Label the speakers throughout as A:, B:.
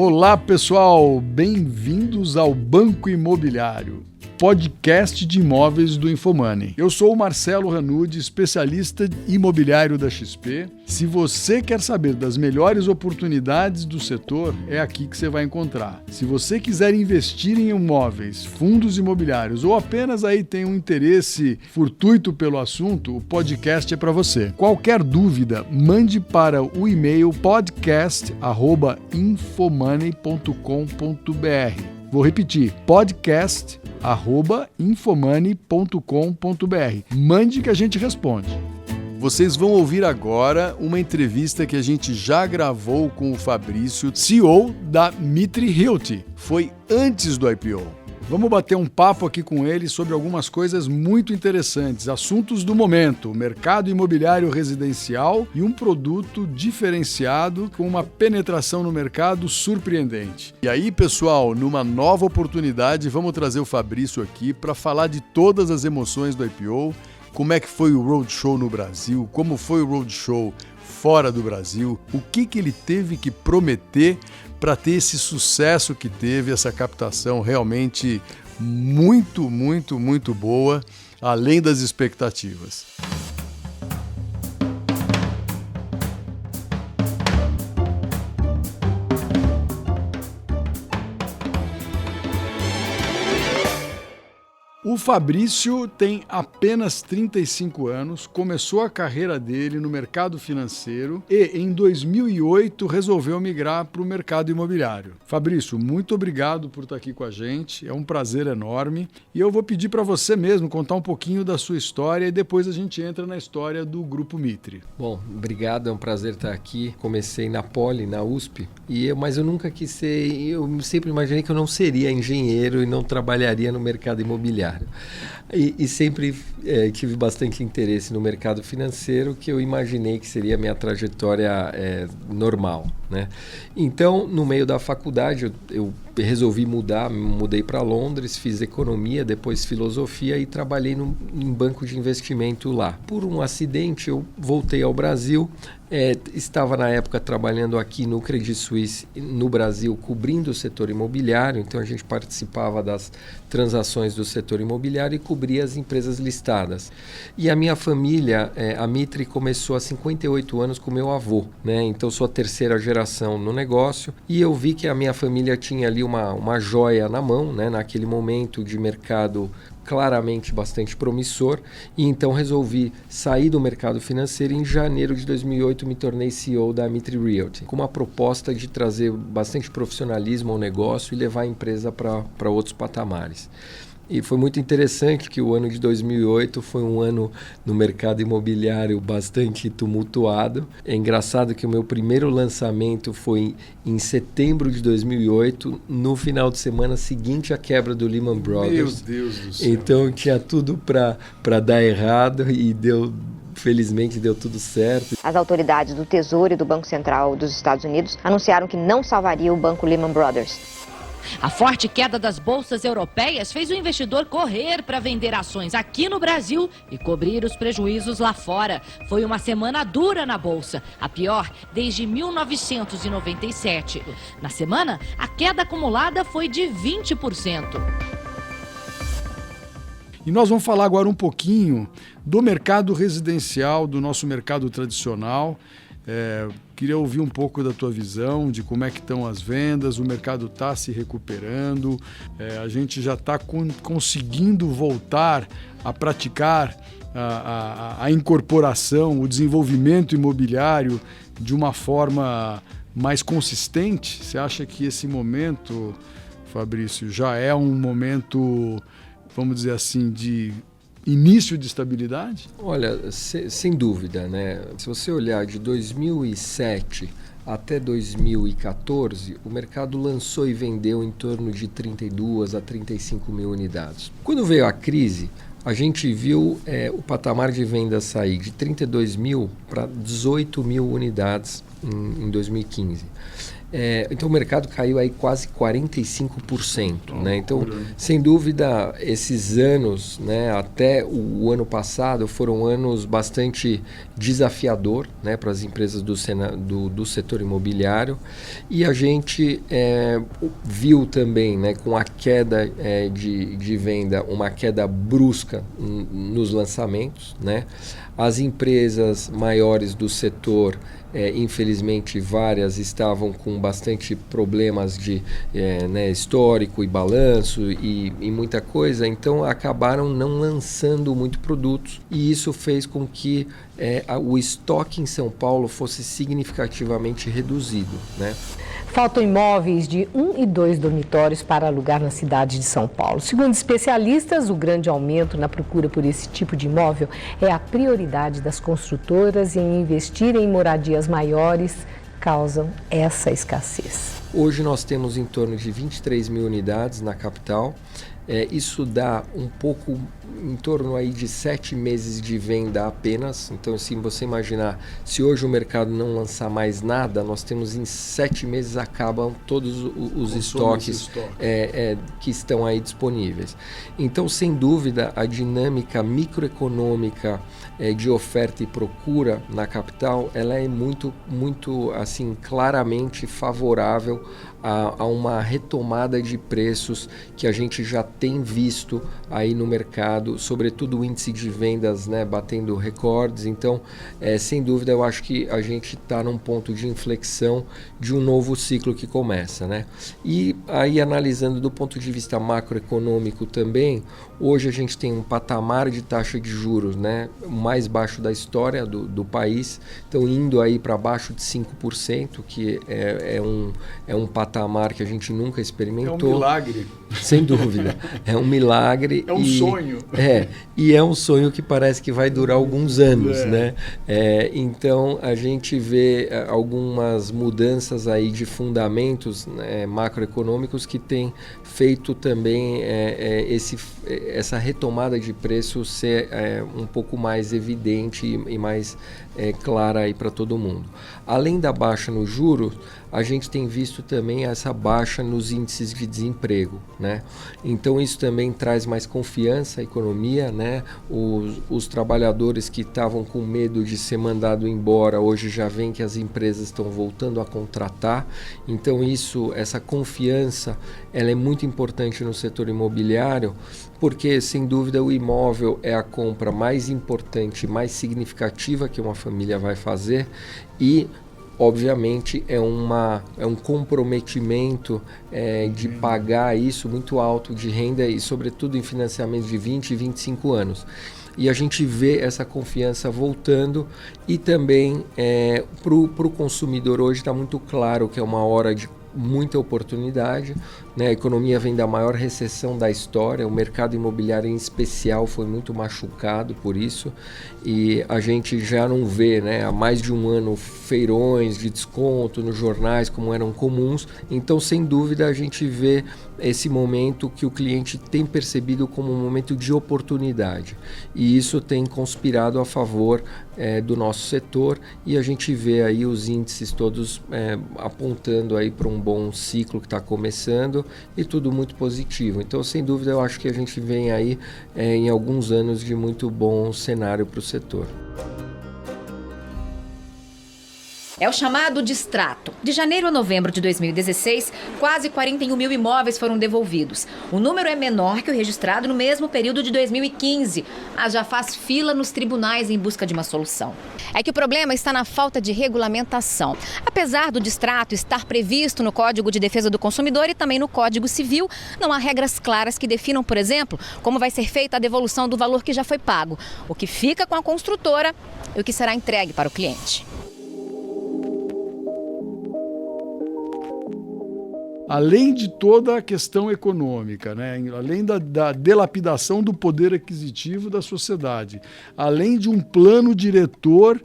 A: Olá pessoal, bem-vindos ao Banco Imobiliário, podcast de imóveis do Infomoney. Eu sou o Marcelo Ranucci, especialista imobiliário da XP. Se você quer saber das melhores oportunidades do setor, é aqui que você vai encontrar. Se você quiser investir em imóveis, fundos imobiliários ou apenas aí tem um interesse fortuito pelo assunto, o podcast é para você. Qualquer dúvida, mande para o e-mail podcast@infomoney.com.br. Vou repetir, podcast@infomoney.com.br. Mande que a gente responde. Vocês vão ouvir agora uma entrevista que a gente já gravou com o Fabrício, CEO da Mitre Realty. Foi antes do IPO. Vamos bater um papo aqui com ele sobre algumas coisas muito interessantes, assuntos do momento, mercado imobiliário residencial e um produto diferenciado com uma penetração no mercado surpreendente. E aí, pessoal, numa nova oportunidade, vamos trazer o Fabrício aqui para falar de todas as emoções do IPO, como é que foi o roadshow no Brasil, como foi o roadshow fora do Brasil, o que ele teve que prometer para ter esse sucesso que teve, essa captação realmente muito boa, além das expectativas. O Fabrício tem apenas 35 anos, começou a carreira dele no mercado financeiro e, em 2008, resolveu migrar para o mercado imobiliário. Fabrício, muito obrigado por estar aqui com a gente, é um prazer enorme. E eu vou pedir para você mesmo contar um pouquinho da sua história e depois a gente entra na história do Grupo Mitre.
B: Bom, obrigado, é um prazer estar aqui. Comecei na Poli, na USP, mas eu nunca quis ser, eu sempre imaginei que eu não seria engenheiro e não trabalharia no mercado imobiliário. E sempre tive bastante interesse no mercado financeiro, que eu imaginei que seria a minha trajetória normal, né? Então, no meio da faculdade, eu resolvi mudei para Londres, fiz economia, depois filosofia e trabalhei em banco de investimento lá. Por um acidente, eu voltei ao Brasil. Estava na época trabalhando aqui no Credit Suisse, no Brasil, cobrindo o setor imobiliário, então a gente participava das transações do setor imobiliário e cobria as empresas listadas. E a minha família, a Mitre, começou há 58 anos com meu avô, né? Então sou a terceira geração no negócio e eu vi que a minha família tinha ali uma joia na mão, né? Naquele momento de mercado claramente bastante promissor, e então resolvi sair do mercado financeiro. Em janeiro de 2008 me tornei CEO da Mitre Realty, com uma proposta de trazer bastante profissionalismo ao negócio e levar a empresa para outros patamares. E foi muito interessante que o ano de 2008 foi um ano no mercado imobiliário bastante tumultuado. É engraçado que o meu primeiro lançamento foi em setembro de 2008, no final de semana seguinte à quebra do Lehman Brothers.
A: Meu Deus do céu.
B: Então tinha tudo para dar errado e felizmente deu tudo certo.
C: As autoridades do Tesouro e do Banco Central dos Estados Unidos anunciaram que não salvaria o banco Lehman Brothers.
D: A forte queda das bolsas europeias fez o investidor correr para vender ações aqui no Brasil e cobrir os prejuízos lá fora. Foi uma semana dura na bolsa, a pior desde 1997. Na semana, a queda acumulada foi de 20%.
A: E nós vamos falar agora um pouquinho do mercado residencial, do nosso mercado tradicional. Queria ouvir um pouco da tua visão de como é que estão as vendas, o mercado está se recuperando, a gente já está conseguindo voltar a praticar a incorporação, o desenvolvimento imobiliário de uma forma mais consistente. Você acha que esse momento, Fabrício, já é um momento, vamos dizer assim, de início de estabilidade?
B: Olha, sem dúvida, né? Se você olhar de 2007 até 2014, o mercado lançou e vendeu em torno de 32 a 35 mil unidades. Quando veio a crise, a gente viu o patamar de venda sair de 32 mil para 18 mil unidades em 2015. Então o mercado caiu aí quase 45%, né? Então, sem dúvida, esses anos, né, até o ano passado foram anos bastante desafiador, né, para as empresas do setor imobiliário, e a gente viu também, né, com a queda de venda, uma queda brusca nos lançamentos, né? As empresas maiores do setor, infelizmente várias estavam com bastante problemas de histórico e balanço e muita coisa, então acabaram não lançando muito produtos, e isso fez com que o estoque em São Paulo fosse significativamente reduzido, né?
E: Faltam imóveis de 1 e 2 dormitórios para alugar na cidade de São Paulo. Segundo especialistas, o grande aumento na procura por esse tipo de imóvel é a prioridade das construtoras em investir em moradias maiores, causam essa escassez.
B: Hoje nós temos em torno de 23 mil unidades na capital. Isso dá um pouco, em torno aí de 7 meses de venda apenas. Então, assim, você imaginar, se hoje o mercado não lançar mais nada, nós temos em 7 meses acabam todos os estoques que estão aí disponíveis. Então, sem dúvida, a dinâmica microeconômica de oferta e procura na capital, ela é muito, muito, assim, claramente favorável a uma retomada de preços que a gente já tem visto aí no mercado, sobretudo o índice de vendas, né, batendo recordes. Então, sem dúvida, eu acho que a gente está num ponto de inflexão de um novo ciclo que começa, né? E aí, analisando do ponto de vista macroeconômico também, hoje a gente tem um patamar de taxa de juros, né, mais baixo da história do país, então indo aí para baixo de 5%, que é um patamar que a gente nunca experimentou.
A: É um milagre.
B: Sem dúvida, é um milagre.
A: É um sonho.
B: E é um sonho que parece que vai durar alguns anos, né? Então, a gente vê algumas mudanças aí de fundamentos, né, macroeconômicos que têm feito também essa retomada de preço ser um pouco mais evidente e mais clara aí para todo mundo. Além da baixa no juros, a gente tem visto também essa baixa nos índices de desemprego, né? Então isso também traz mais confiança à economia, né? Os trabalhadores que estavam com medo de ser mandado embora, hoje já veem que as empresas estão voltando a contratar. Então essa confiança, ela é muito importante no setor imobiliário, porque sem dúvida o imóvel é a compra mais importante, mais significativa que uma família vai fazer, e obviamente é um comprometimento de pagar isso muito alto de renda, e sobretudo em financiamento de 20 e 25 anos. E a gente vê essa confiança voltando, e também para o consumidor hoje está muito claro que é uma hora de muita oportunidade, né? A economia vem da maior recessão da história, o mercado imobiliário em especial foi muito machucado por isso, e a gente já não vê, né, há mais de um ano feirões de desconto nos jornais como eram comuns. Então, sem dúvida, a gente vê esse momento que o cliente tem percebido como um momento de oportunidade, e isso tem conspirado a favor do nosso setor, e a gente vê aí os índices todos apontando aí para um bom ciclo que está começando, e tudo muito positivo. Então, sem dúvida, eu acho que a gente vem aí em alguns anos de muito bom cenário para o setor.
F: É o chamado distrato. De janeiro a novembro de 2016, quase 41 mil imóveis foram devolvidos. O número é menor que o registrado no mesmo período de 2015, mas já faz fila nos tribunais em busca de uma solução. É que o problema está na falta de regulamentação. Apesar do distrato estar previsto no Código de Defesa do Consumidor e também no Código Civil, não há regras claras que definam, por exemplo, como vai ser feita a devolução do valor que já foi pago, o que fica com a construtora e o que será entregue para o cliente.
A: Além de toda a questão econômica, né? Além da delapidação do poder aquisitivo da sociedade, além de um plano diretor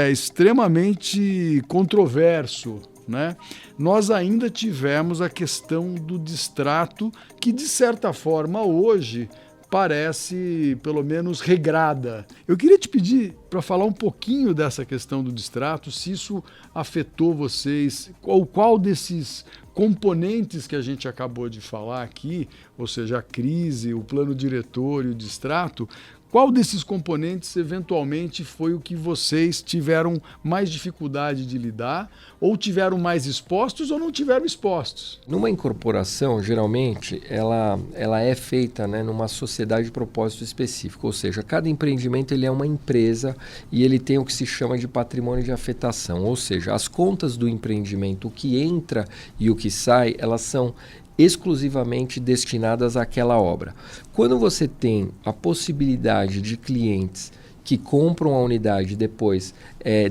A: extremamente controverso, né? Nós ainda tivemos a questão do distrato, que de certa forma hoje parece, pelo menos, regrada. Eu queria te pedir para falar um pouquinho dessa questão do distrato, se isso afetou vocês, qual desses componentes que a gente acabou de falar aqui, ou seja, a crise, o plano diretor e o distrato, Qual desses componentes, eventualmente, foi o que vocês tiveram mais dificuldade de lidar, ou tiveram mais expostos ou não tiveram expostos?
B: Numa incorporação, geralmente, ela é feita, né, numa sociedade de propósito específico, ou seja, cada empreendimento ele é uma empresa e ele tem o que se chama de patrimônio de afetação, ou seja, as contas do empreendimento, o que entra e o que sai, elas são exclusivamente destinadas àquela obra. Quando você tem a possibilidade de clientes que compram a unidade e depois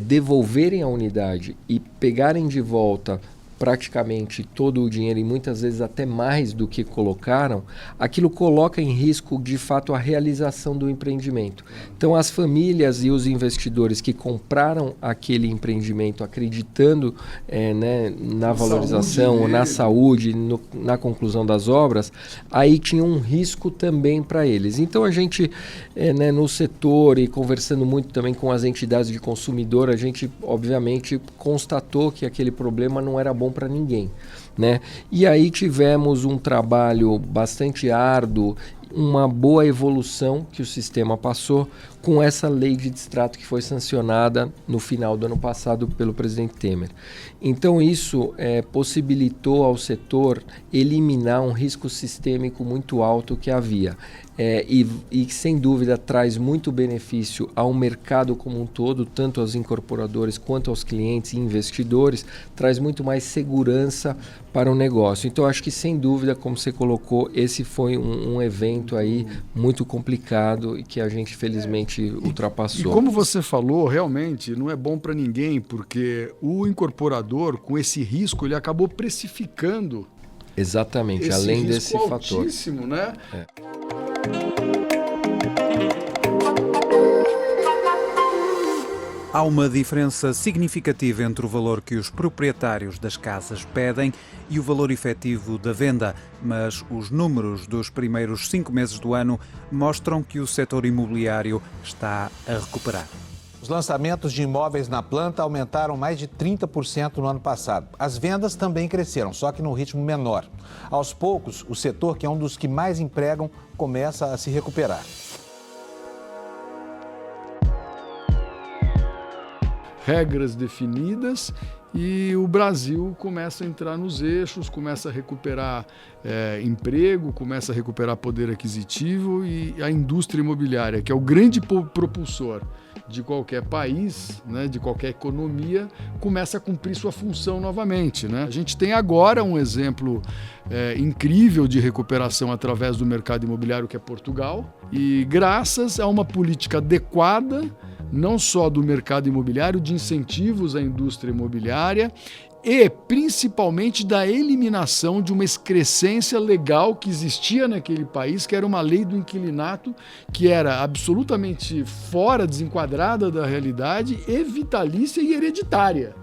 B: devolverem a unidade e pegarem de volta praticamente todo o dinheiro e muitas vezes até mais do que colocaram, aquilo coloca em risco de fato a realização do empreendimento. Então as famílias e os investidores que compraram aquele empreendimento acreditando na valorização, na saúde, na conclusão das obras, aí tinha um risco também para eles. Então a gente no setor e conversando muito também com as entidades de consumidor, a gente obviamente constatou que aquele problema não era bom para ninguém, né? E aí tivemos um trabalho bastante árduo, uma boa evolução que o sistema passou com essa lei de distrato que foi sancionada no final do ano passado pelo presidente Temer. Então isso possibilitou ao setor eliminar um risco sistêmico muito alto que havia. E sem dúvida traz muito benefício ao mercado como um todo, tanto aos incorporadores quanto aos clientes e investidores, traz muito mais segurança para o negócio. Então acho que sem dúvida, como você colocou, esse foi um evento aí muito complicado e que a gente felizmente ultrapassou.
A: E como você falou, realmente não é bom para ninguém, porque o incorporador, com esse risco, ele acabou precificando.
B: Exatamente,
A: esse
B: além
A: risco
B: desse fator.
A: Altíssimo, né?
G: Há uma diferença significativa entre o valor que os proprietários das casas pedem e o valor efetivo da venda, mas os números dos primeiros 5 meses do ano mostram que o setor imobiliário está a recuperar.
H: Os lançamentos de imóveis na planta aumentaram mais de 30% no ano passado. As vendas também cresceram, só que num ritmo menor. Aos poucos, o setor, que é um dos que mais empregam, começa a se recuperar.
A: Regras definidas e o Brasil começa a entrar nos eixos, começa a recuperar emprego, começa a recuperar poder aquisitivo e a indústria imobiliária, que é o grande propulsor de qualquer país, né, de qualquer economia, começa a cumprir sua função novamente, né? A gente tem agora um exemplo incrível de recuperação através do mercado imobiliário, que é Portugal, e graças a uma política adequada, não só do mercado imobiliário, de incentivos à indústria imobiliária e principalmente da eliminação de uma excrescência legal que existia naquele país, que era uma lei do inquilinato, que era absolutamente fora, desenquadrada da realidade, e vitalícia e hereditária.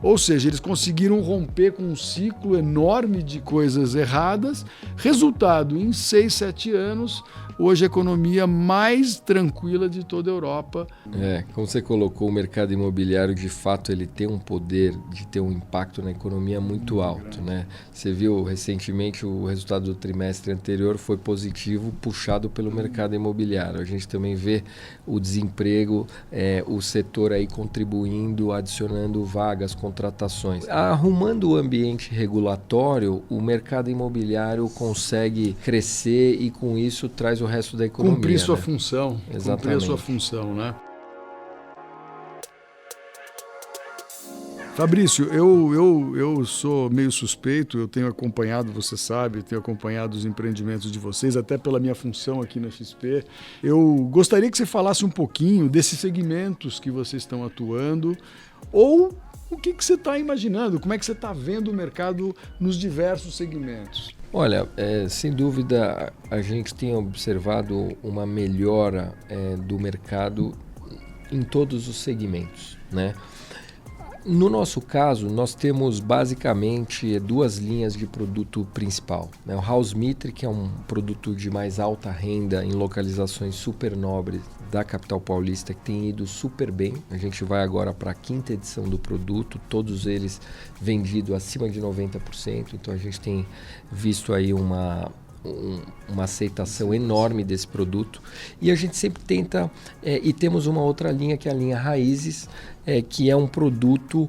A: Ou seja, eles conseguiram romper com um ciclo enorme de coisas erradas, resultado em 6, 7 anos, hoje a economia mais tranquila de toda a Europa.
B: Como você colocou, o mercado imobiliário, de fato, ele tem um poder de ter um impacto na economia muito alto, né? Você viu recentemente o resultado do trimestre anterior foi positivo, puxado pelo mercado imobiliário. A gente também vê o desemprego, o setor aí contribuindo, adicionando vagas, contratações. Arrumando o ambiente regulatório, o mercado imobiliário consegue crescer e com isso traz o resto da economia.
A: Cumprir sua
B: né?
A: função.
B: Exatamente.
A: Cumprir a sua função, né? Fabrício, eu sou meio suspeito, eu tenho acompanhado, você sabe, tenho acompanhado os empreendimentos de vocês, até pela minha função aqui na XP. Eu gostaria que você falasse um pouquinho desses segmentos que vocês estão atuando, ou o que você está imaginando, como é que você está vendo o mercado nos diversos segmentos?
B: Olha, sem dúvida a gente tem observado uma melhora do mercado em todos os segmentos, né? No nosso caso, nós temos basicamente 2 linhas de produto principal, né? O House Mitre, que é um produto de mais alta renda em localizações super nobres da capital paulista, que tem ido super bem. A gente vai agora para a 5ª edição do produto, todos eles vendidos acima de 90%, então a gente tem visto aí uma uma aceitação enorme desse produto. E a gente sempre tenta, e temos uma outra linha, que é a linha Raízes, que é um produto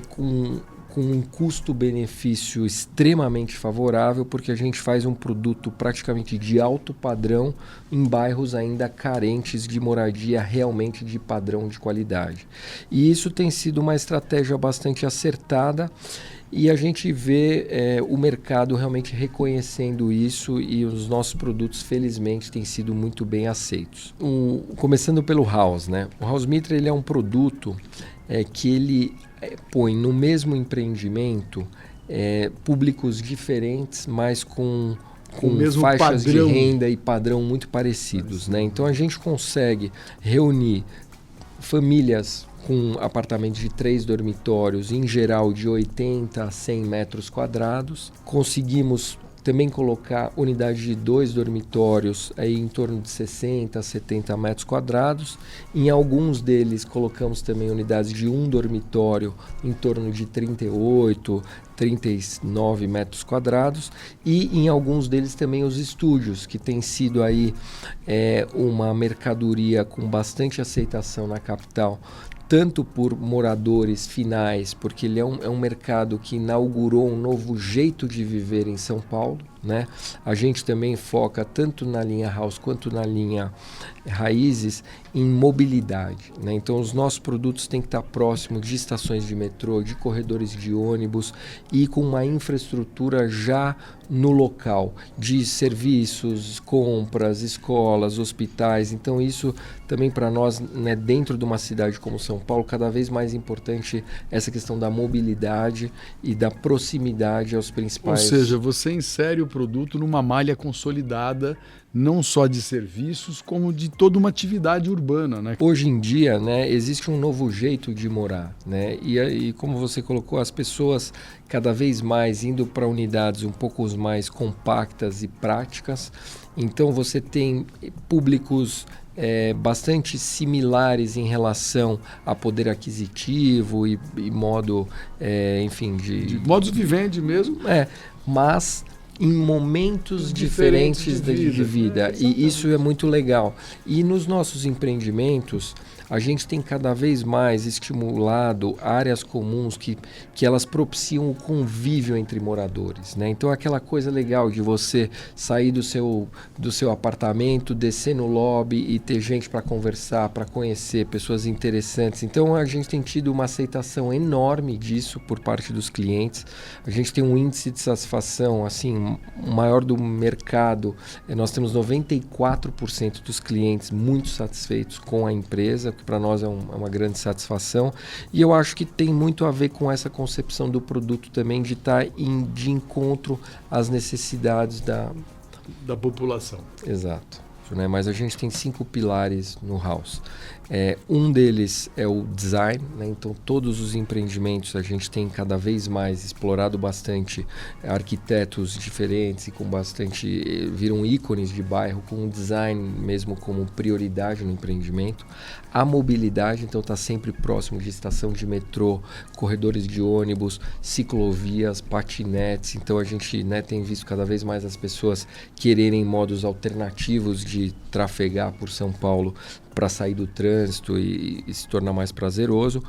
B: com um custo-benefício extremamente favorável, porque a gente faz um produto praticamente de alto padrão em bairros ainda carentes de moradia realmente de padrão de qualidade. E isso tem sido uma estratégia bastante acertada, e a gente vê o mercado realmente reconhecendo isso, e os nossos produtos, felizmente, têm sido muito bem aceitos. Começando pelo House, né? O House Mitra, ele é um produto que ele põe no mesmo empreendimento públicos diferentes, mas com faixas de renda e padrão muito parecidos, né? Então a gente consegue reunir famílias com apartamentos de 3 dormitórios, em geral de 80 a 100 metros quadrados. Conseguimos também colocar unidades de 2 dormitórios aí em torno de 60 a 70 metros quadrados. Em alguns deles colocamos também unidades de 1 dormitório em torno de 38, 39 metros quadrados, e em alguns deles também os estúdios, que tem sido aí uma mercadoria com bastante aceitação na capital, tanto por moradores finais, porque ele é um mercado que inaugurou um novo jeito de viver em São Paulo, né? A gente também foca tanto na linha House quanto na linha Raízes em mobilidade, né? Então os nossos produtos têm que estar próximos de estações de metrô, de corredores de ônibus, e com uma infraestrutura já no local, de serviços, compras, escolas, hospitais. Então isso também para nós, né, dentro de uma cidade como São Paulo, cada vez mais importante essa questão da mobilidade e da proximidade aos principais...
A: Ou seja, você insere o produto numa malha consolidada, não só de serviços, como de toda uma atividade urbana, né?
B: Hoje em dia, né, existe um novo jeito de morar, né? E como você colocou, as pessoas cada vez mais indo para unidades um pouco mais compactas e práticas. Então você tem públicos bastante similares em relação a poder aquisitivo e modo, enfim, de
A: modos vivendi mesmo.
B: Mas em momentos diferentes de vida. E isso é muito legal. E nos nossos empreendimentos, a gente tem cada vez mais estimulado áreas comuns que elas propiciam o convívio entre moradores, né? Então aquela coisa legal de você sair do seu apartamento, descer no lobby e ter gente para conversar, para conhecer pessoas interessantes. Então a gente tem tido uma aceitação enorme disso por parte dos clientes. A gente tem um índice de satisfação assim maior do mercado. Nós temos 94% dos clientes muito satisfeitos com a empresa, que para nós é uma grande satisfação, e eu acho que tem muito a ver com essa concepção do produto também, de estar de encontro às necessidades da
A: população.
B: Exato. Né? Mas a gente tem 5 pilares no House. Um deles é o design, né? Então todos os empreendimentos a gente tem cada vez mais explorado bastante arquitetos diferentes e com bastante viram ícones de bairro, com o design mesmo como prioridade no empreendimento. A mobilidade, então está sempre próximo de estação de metrô, corredores de ônibus, ciclovias, patinetes. Então a gente, né, tem visto cada vez mais as pessoas quererem modos alternativos de trafegar por São Paulo para sair do trânsito e se tornar mais prazeroso.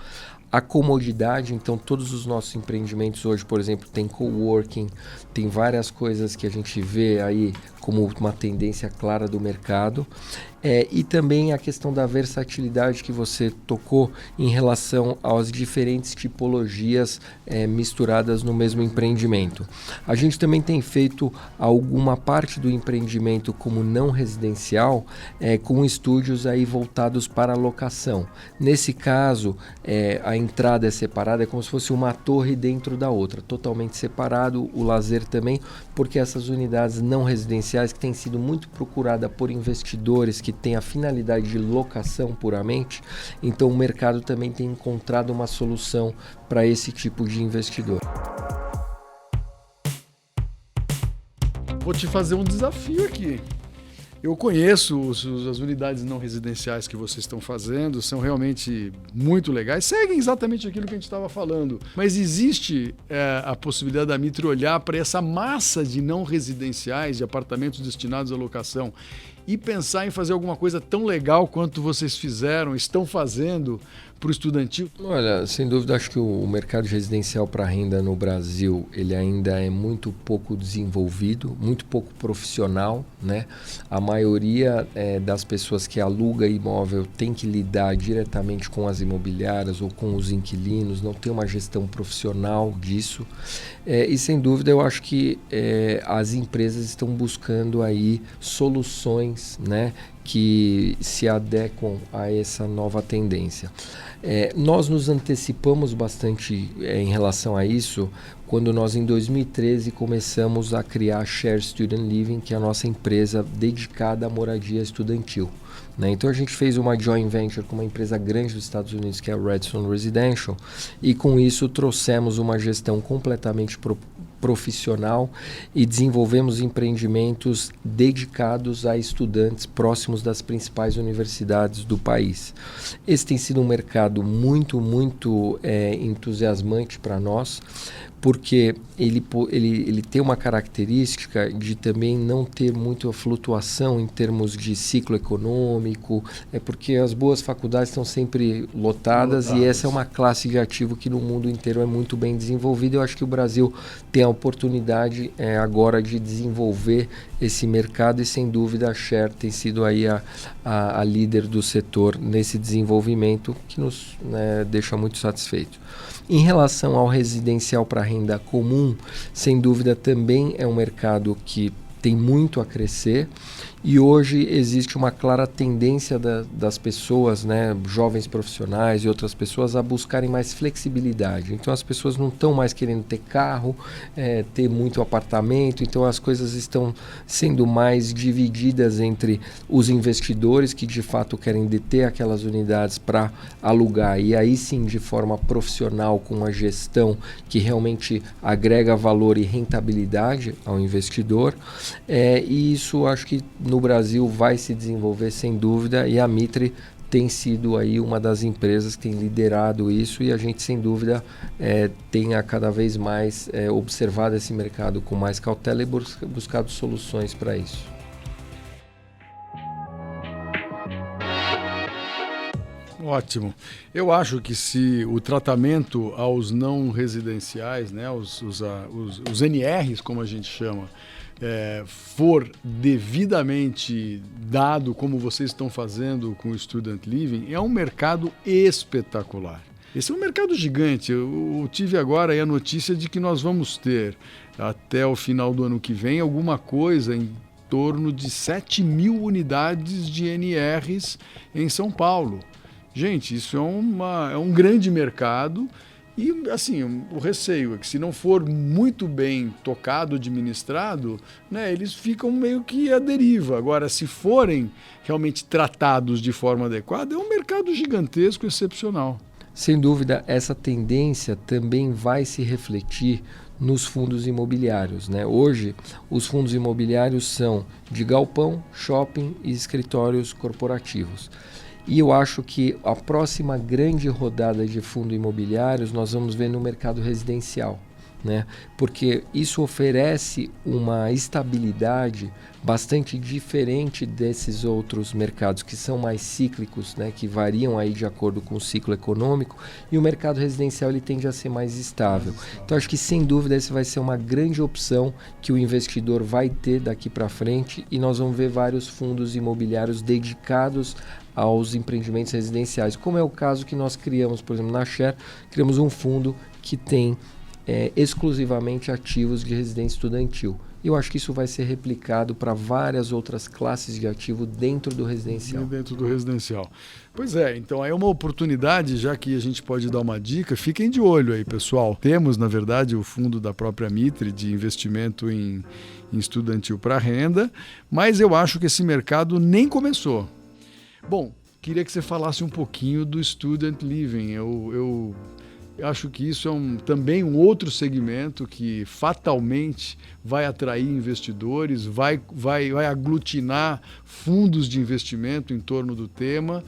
B: A comodidade, então todos os nossos empreendimentos hoje, por exemplo, tem coworking, tem várias coisas que a gente vê aí como uma tendência clara do mercado. E também a questão da versatilidade que você tocou em relação às diferentes tipologias misturadas no mesmo empreendimento. A gente também tem feito alguma parte do empreendimento como não residencial, com estúdios aí voltados para a locação. Nesse caso, a entrada é separada, é como se fosse uma torre dentro da outra, totalmente separado, o lazer também, porque essas unidades não residenciais que têm sido muito procuradas por investidores que têm a finalidade de locação puramente, então o mercado também tem encontrado uma solução para esse tipo de investidor.
A: Vou te fazer um desafio aqui. Eu conheço as unidades não residenciais que vocês estão fazendo, são realmente muito legais, seguem exatamente aquilo que a gente estava falando, mas existe a possibilidade da Mitre olhar para essa massa de não residenciais, de apartamentos destinados à locação, e pensar em fazer alguma coisa tão legal quanto vocês estão fazendo para o estudantil?
B: Olha, sem dúvida, acho que o mercado residencial para renda no Brasil, ele ainda é muito pouco desenvolvido, muito pouco profissional, né? A maioria das pessoas que aluga imóvel tem que lidar diretamente com as imobiliárias ou com os inquilinos, não tem uma gestão profissional disso. E sem dúvida, eu acho que as empresas estão buscando aí soluções, né, que se adequam a essa nova tendência. Nós nos antecipamos bastante em relação a isso quando nós, em 2013, começamos a criar a Share Student Living, que é a nossa empresa dedicada à moradia estudantil. Né? Então a gente fez uma joint venture com uma empresa grande dos Estados Unidos, que é a Redstone Residential, e com isso trouxemos uma gestão completamente profissional e desenvolvemos empreendimentos dedicados a estudantes próximos das principais universidades do país. Esse tem sido um mercado muito entusiasmante para nós, porque ele tem uma característica de também não ter muita flutuação em termos de ciclo econômico, porque as boas faculdades estão sempre lotadas e essa é uma classe de ativo que no mundo inteiro é muito bem desenvolvida. Eu acho que o Brasil tem a oportunidade agora de desenvolver esse mercado e, sem dúvida, a Share tem sido aí a líder do setor nesse desenvolvimento, que nos deixa muito satisfeitos. Em relação ao residencial para renda comum, sem dúvida também é um mercado que tem muito a crescer e hoje existe uma clara tendência das pessoas, né, jovens profissionais e outras pessoas, a buscarem mais flexibilidade. Então as pessoas não estão mais querendo ter carro, ter muito apartamento, então as coisas estão sendo mais divididas entre os investidores que de fato querem deter aquelas unidades para alugar e aí sim de forma profissional, com uma gestão que realmente agrega valor e rentabilidade ao investidor. E isso acho que no Brasil vai se desenvolver sem dúvida e a Mitre tem sido aí uma das empresas que tem liderado isso e a gente sem dúvida tem a cada vez mais observado esse mercado com mais cautela e buscado soluções para isso.
A: Ótimo. Eu acho que se o tratamento aos não residenciais, né, os NRs, como a gente chama, for devidamente dado como vocês estão fazendo com o Student Living, é um mercado espetacular. Esse é um mercado gigante. Eu tive agora aí a notícia de que nós vamos ter, até o final do ano que vem, alguma coisa em torno de 7.000 unidades de NRs em São Paulo. Gente, isso é um grande mercado e, assim, o receio é que se não for muito bem tocado, administrado, né, eles ficam meio que à deriva. Agora, se forem realmente tratados de forma adequada, é um mercado gigantesco, excepcional.
B: Sem dúvida, essa tendência também vai se refletir nos fundos imobiliários, né? Hoje, os fundos imobiliários são de galpão, shopping e escritórios corporativos. E eu acho que a próxima grande rodada de fundos imobiliários nós vamos ver no mercado residencial, né? Porque isso oferece uma estabilidade bastante diferente desses outros mercados que são mais cíclicos, né? Que variam aí de acordo com o ciclo econômico, e o mercado residencial ele tende a ser mais estável. Então acho que sem dúvida essa vai ser uma grande opção que o investidor vai ter daqui para frente e nós vamos ver vários fundos imobiliários dedicados aos empreendimentos residenciais, como é o caso que nós criamos, por exemplo, na Share, criamos um fundo que tem exclusivamente ativos de residência estudantil. Eu acho que isso vai ser replicado para várias outras classes de ativo dentro do residencial.
A: Dentro do residencial. Pois é, então é uma oportunidade, já que a gente pode dar uma dica, fiquem de olho aí, pessoal. Temos, na verdade, o fundo da própria Mitre de investimento em estudantil para renda, mas eu acho que esse mercado nem começou. Bom, queria que você falasse um pouquinho do Student Living. Eu Eu acho que isso é também um outro segmento que fatalmente vai atrair investidores, vai aglutinar fundos de investimento em torno do tema.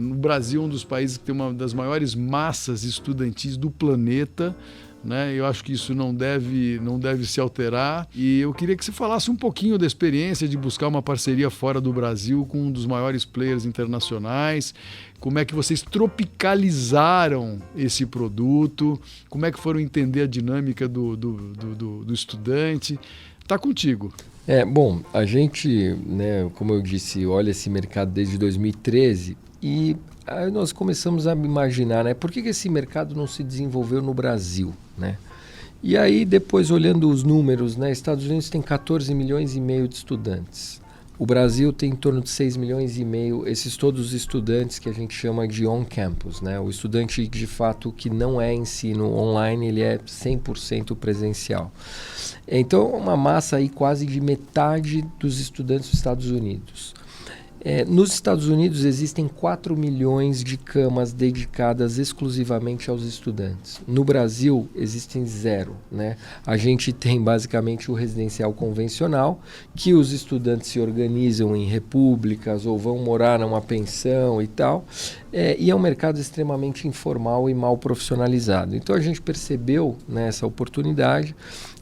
A: No Brasil, um dos países que tem uma das maiores massas estudantis do planeta, né? Eu acho que isso não deve se alterar, e eu queria que você falasse um pouquinho da experiência de buscar uma parceria fora do Brasil com um dos maiores players internacionais. Como é que vocês tropicalizaram esse produto? Como é que foram entender a dinâmica do estudante? Está contigo.
B: Bom, a gente, né, como eu disse, olha esse mercado desde 2013 e aí nós começamos a imaginar, né, por que esse mercado não se desenvolveu no Brasil, né? E aí depois olhando os números, né, Estados Unidos tem 14 milhões e meio de estudantes. O Brasil tem em torno de 6 milhões e meio, esses todos os estudantes que a gente chama de on-campus, né? O estudante de fato que não é ensino online, ele é 100% presencial. Então, uma massa aí quase de metade dos estudantes dos Estados Unidos. Nos Estados Unidos existem 4 milhões de camas dedicadas exclusivamente aos estudantes. No Brasil existem 0, né? A gente tem basicamente o residencial convencional, que os estudantes se organizam em repúblicas ou vão morar numa pensão e tal. E é um mercado extremamente informal e mal profissionalizado. Então a gente percebeu, né, essa oportunidade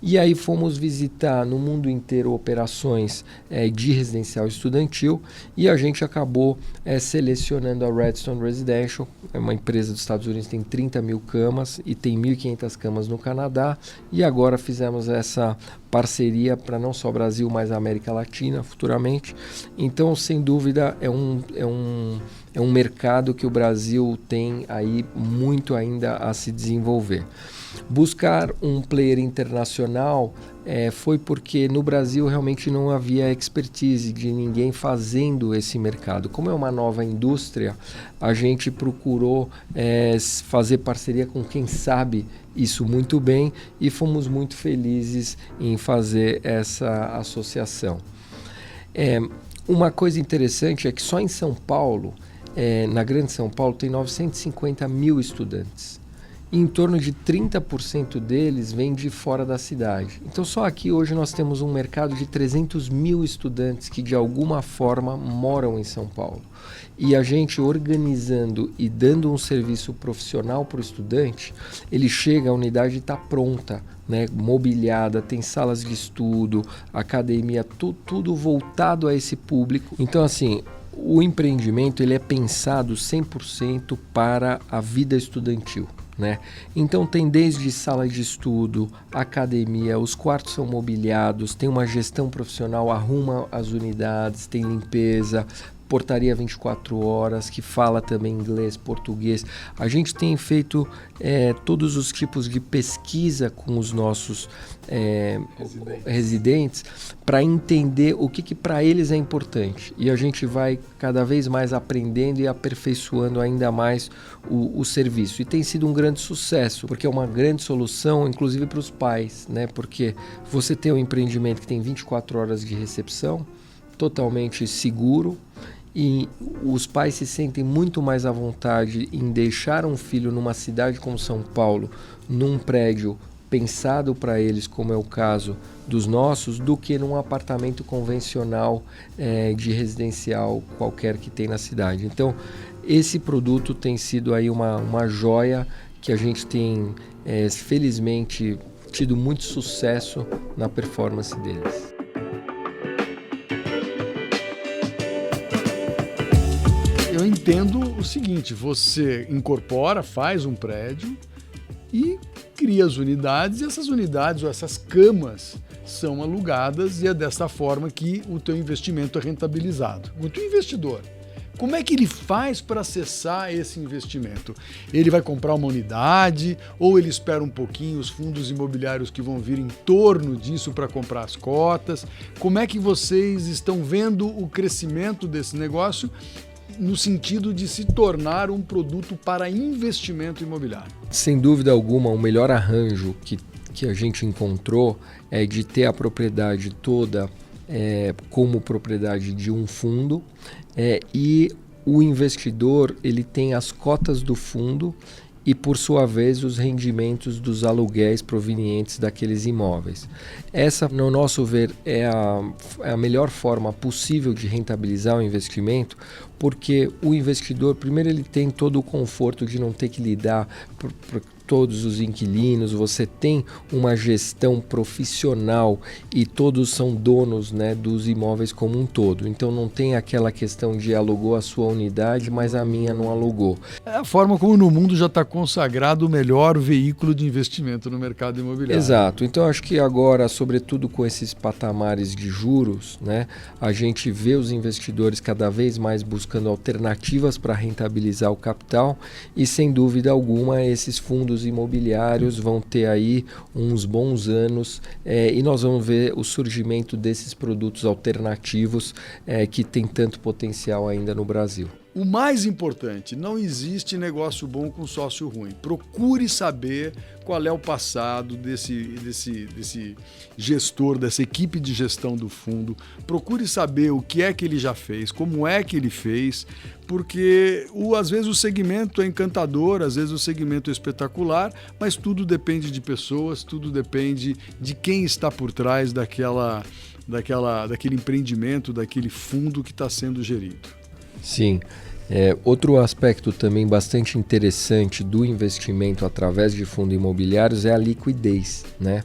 B: e aí fomos visitar no mundo inteiro operações de residencial estudantil e a gente acabou selecionando a Redstone Residential, é uma empresa dos Estados Unidos, tem 30 mil camas e tem 1.500 camas no Canadá, e agora fizemos essa parceria para não só o Brasil, mas a América Latina futuramente. Então, sem dúvida, é um mercado que o Brasil tem aí muito ainda a se desenvolver. Buscar um player internacional foi porque no Brasil realmente não havia expertise de ninguém fazendo esse mercado. Como é uma nova indústria, a gente procurou fazer parceria com quem sabe isso muito bem e fomos muito felizes em fazer essa associação. Uma coisa interessante é que só em São Paulo, na Grande São Paulo, tem 950 mil estudantes. Em torno de 30% deles vêm de fora da cidade. Então só aqui hoje nós temos um mercado de 300 mil estudantes que de alguma forma moram em São Paulo. E a gente organizando e dando um serviço profissional para o estudante, ele chega, a unidade está pronta, né, mobiliada, tem salas de estudo, academia, tudo voltado a esse público. Então assim, o empreendimento ele é pensado 100% para a vida estudantil. Né? Então tem desde sala de estudo, academia, os quartos são mobiliados, tem uma gestão profissional, arruma as unidades, tem limpeza, portaria 24 horas, que fala também inglês, português. A gente tem feito todos os tipos de pesquisa com os nossos residentes para entender o que para eles é importante. E a gente vai cada vez mais aprendendo e aperfeiçoando ainda mais o serviço. E tem sido um grande sucesso, porque é uma grande solução, inclusive para os pais, né? Porque você tem um empreendimento que tem 24 horas de recepção, totalmente seguro, e os pais se sentem muito mais à vontade em deixar um filho numa cidade como São Paulo, num prédio pensado para eles, como é o caso dos nossos, do que num apartamento convencional de residencial qualquer que tem na cidade. Então, esse produto tem sido aí uma joia que a gente tem, felizmente, tido muito sucesso na performance deles.
A: Eu entendo o seguinte, você incorpora, faz um prédio e cria as unidades, e essas unidades ou essas camas são alugadas e é dessa forma que o teu investimento é rentabilizado. O teu investidor, como é que ele faz para acessar esse investimento? Ele vai comprar uma unidade ou ele espera um pouquinho os fundos imobiliários que vão vir em torno disso para comprar as cotas? Como é que vocês estão vendo o crescimento desse negócio no sentido de se tornar um produto para investimento imobiliário?
B: Sem dúvida alguma, o melhor arranjo que a gente encontrou é de ter a propriedade toda como propriedade de um fundo e o investidor ele tem as cotas do fundo e, por sua vez, os rendimentos dos aluguéis provenientes daqueles imóveis. Essa, no nosso ver, é a melhor forma possível de rentabilizar o investimento, porque o investidor, primeiro, ele tem todo o conforto de não ter que lidar por todos os inquilinos, você tem uma gestão profissional e todos são donos, né, dos imóveis como um todo. Então não tem aquela questão de alugou a sua unidade, mas a minha não alugou.
A: É a forma como no mundo já está consagrado o melhor veículo de investimento no mercado imobiliário.
B: Exato. Então acho que agora, sobretudo com esses patamares de juros, né, a gente vê os investidores cada vez mais buscando alternativas para rentabilizar o capital e, sem dúvida alguma, esses fundos imobiliários vão ter aí uns bons anos e nós vamos ver o surgimento desses produtos alternativos que tem tanto potencial ainda no Brasil.
A: O mais importante, não existe negócio bom com sócio ruim. Procure saber qual é o passado desse gestor, dessa equipe de gestão do fundo. Procure saber o que é que ele já fez, como é que ele fez, porque às vezes o segmento é encantador, às vezes o segmento é espetacular, mas tudo depende de pessoas, tudo depende de quem está por trás daquele empreendimento, daquele fundo que está sendo gerido.
B: Sim. Outro aspecto também bastante interessante do investimento através de fundos imobiliários é a liquidez, né?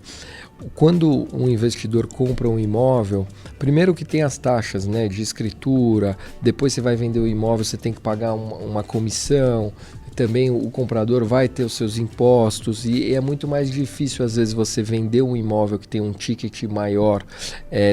B: Quando um investidor compra um imóvel, primeiro que tem as taxas, né, de escritura, depois você vai vender o imóvel, você tem que pagar uma comissão, também o comprador vai ter os seus impostos e é muito mais difícil às vezes você vender um imóvel que tem um ticket maior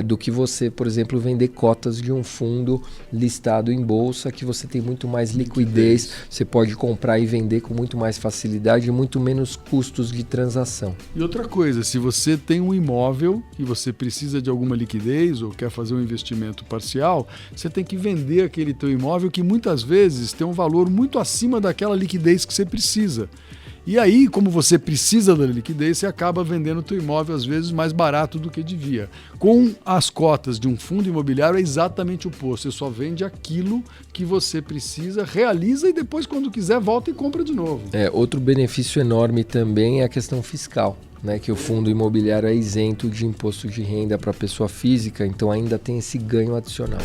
B: do que você, por exemplo, vender cotas de um fundo listado em bolsa, que você tem muito mais liquidez, você pode comprar e vender com muito mais facilidade e muito menos custos de transação.
A: E outra coisa, se você tem um imóvel e você precisa de alguma liquidez ou quer fazer um investimento parcial, você tem que vender aquele teu imóvel que muitas vezes tem um valor muito acima daquela liquidez que você precisa. E aí, como você precisa da liquidez, você acaba vendendo o teu imóvel às vezes mais barato do que devia. Com as cotas de um fundo imobiliário é exatamente o oposto. Você só vende aquilo que você precisa, realiza e depois, quando quiser, volta e compra de novo.
B: Outro benefício enorme também é a questão fiscal, né, que o fundo imobiliário é isento de imposto de renda para a pessoa física, então ainda tem esse ganho adicional.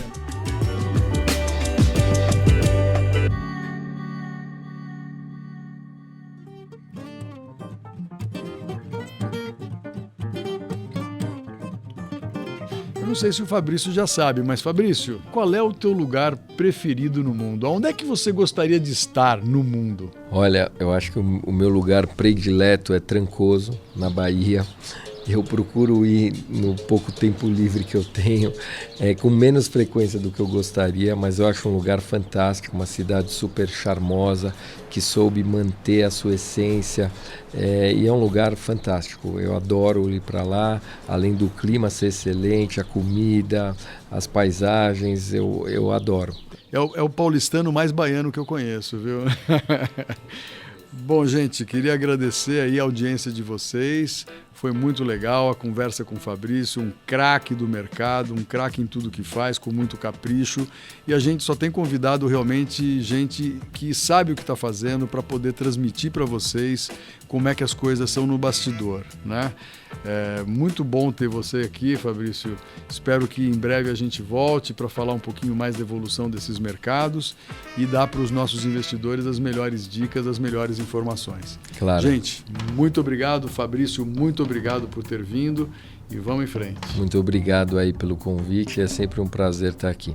A: Não sei se o Fabrício já sabe, mas Fabrício, qual é o teu lugar preferido no mundo? Onde é que você gostaria de estar no mundo?
B: Olha, eu acho que o meu lugar predileto é Trancoso, na Bahia. Eu procuro ir no pouco tempo livre que eu tenho, com menos frequência do que eu gostaria, mas eu acho um lugar fantástico, uma cidade super charmosa, que soube manter a sua essência, e é um lugar fantástico. Eu adoro ir para lá, além do clima ser excelente, a comida, as paisagens, eu adoro.
A: É o paulistano mais baiano que eu conheço, viu? Bom, gente, queria agradecer aí a audiência de vocês. Foi muito legal a conversa com o Fabrício, um craque do mercado, um craque em tudo que faz, com muito capricho. E a gente só tem convidado realmente gente que sabe o que está fazendo para poder transmitir para vocês como é que as coisas são no bastidor, né? É muito bom ter você aqui, Fabrício. Espero que em breve a gente volte para falar um pouquinho mais da evolução desses mercados e dar para os nossos investidores as melhores dicas, as melhores informações.
B: Claro.
A: Gente, muito obrigado, Fabrício, muito obrigado por ter vindo e vamos em frente.
B: Muito obrigado aí pelo convite, é sempre um prazer estar aqui.